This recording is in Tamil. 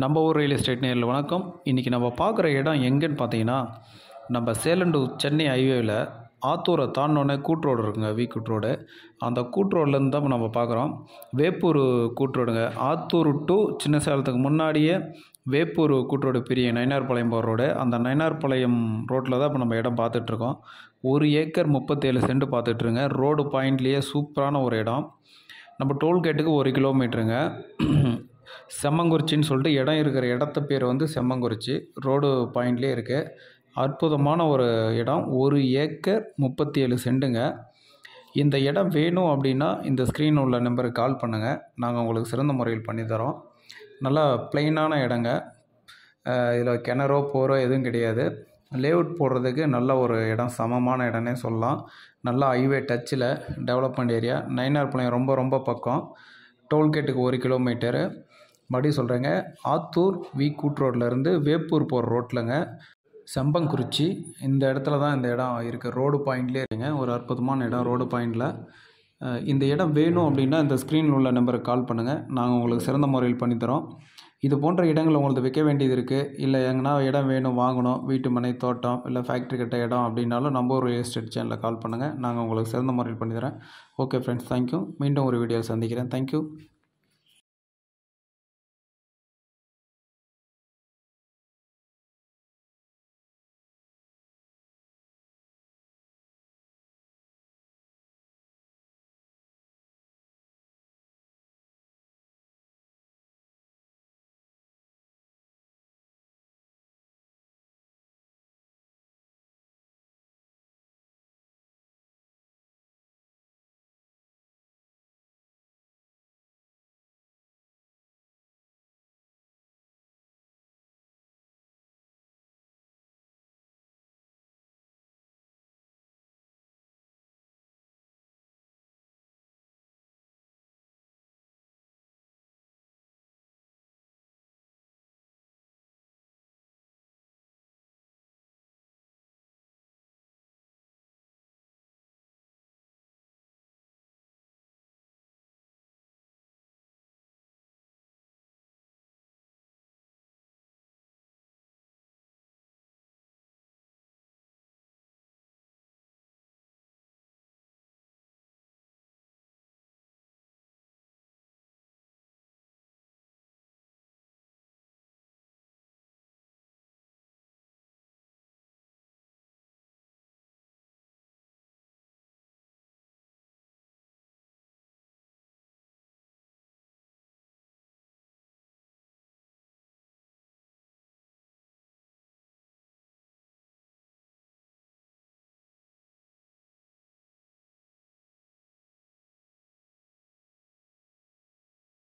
நம்ம ஊர் ரியல் எஸ்டேட் நேரில் வணக்கம். இன்றைக்கி நம்ம பார்க்குற இடம் எங்கேன்னு பார்த்தீங்கன்னா, நம்ம Salem to Chennai ஹைவேவில் ஆத்தூரை தாண்டினோடனே Koot road இருக்குங்க, கூட் ரோடு. அந்த கூட் ரோட்லேருந்து தான் நம்ம பார்க்குறோம். வேப்பூர் கூட் ரோடுங்க. ஆத்தூர் டு சின்ன சேலத்துக்கு முன்னாடியே வேப்பூர் கூட் ரோடு பிரிய நயினார்பாளையம் போகிற ரோடு. அந்த நயினார்பாளையம் ரோட்டில் தான் இப்போ நம்ம இடம் பார்த்துட்ருக்கோம். 1 ஏக்கர் 37 சென்ட் பார்த்துட்ருங்க. ரோடு பாயிண்ட்லேயே சூப்பரான ஒரு இடம். நம்ம டோல்கேட்டுக்கு 1 கிலோமீட்டருங்க. செம்மங்குறிச்சின்னு சொல்லிட்டு இடம் இருக்கிற இடத்து பேர் வந்து செம்மங்குறிச்சி. ரோடு பாயிண்ட்லேயே இருக்குது. அற்புதமான ஒரு இடம். 1 ஏக்கர் 37 சென்ட்டுங்க. இந்த இடம் வேணும் அப்படின்னா இந்த ஸ்க்ரீன் உள்ள நம்பருக்கு கால் பண்ணுங்கள். நாங்கள் உங்களுக்கு சிறந்த முறையில் பண்ணித்தரோம். நல்லா ப்ளைனான இடங்க. இதில் கிணறோ போரோ எதுவும் கிடையாது. லேஅவுட் போடுறதுக்கு நல்ல ஒரு இடம், சமமான இடம்னே சொல்லலாம். நல்லா ஹைவே டச்சில் டெவலப்மெண்ட் ஏரியா. நயினார்பாளையம் ரொம்ப பக்கம். டோல்கேட்டுக்கு 1 கிலோமீட்டரு. மறுபடியும் சொல்கிறேங்க, ஆத்தூர் கூட் ரோட்லேருந்து வேப்பூர் போகிற ரோட்டில்ங்க, செம்பங்குறிச்சி இந்த இடத்துல தான் இந்த இடம் இருக்குது. ரோடு பாயிண்ட்லேயே இருக்குங்க. ஒரு அற்புதமான இடம் ரோடு பாயிண்டில். இந்த இடம் வேணும் அப்படின்னா இந்த ஸ்க்ரீனில் உள்ள நம்பருக்கு கால் பண்ணுங்கள். நாங்கள் உங்களுக்கு சிறந்த முறையில் பண்ணித்தரோம். இது போன்ற இடங்கள் உங்களுக்கு விற்க வேண்டியது இருக்குது, இல்லை எங்கன்னா இடம் வேணும் வாங்கணும், வீட்டு மனை தோட்டம் இல்லை ஃபேக்ட்ரி கட்ட இடம் அப்படின்னாலும் நம்ம ஒரு ரியல் எஸ்டேட் சேனலில் கால் பண்ணுங்கள். நாங்கள் உங்களுக்கு சிறந்த முறையில் பண்ணித்தரேன். Okay friends, thank you. மீண்டும் ஒரு வீடியோ சந்திக்கிறேன். தேங்க்யூ.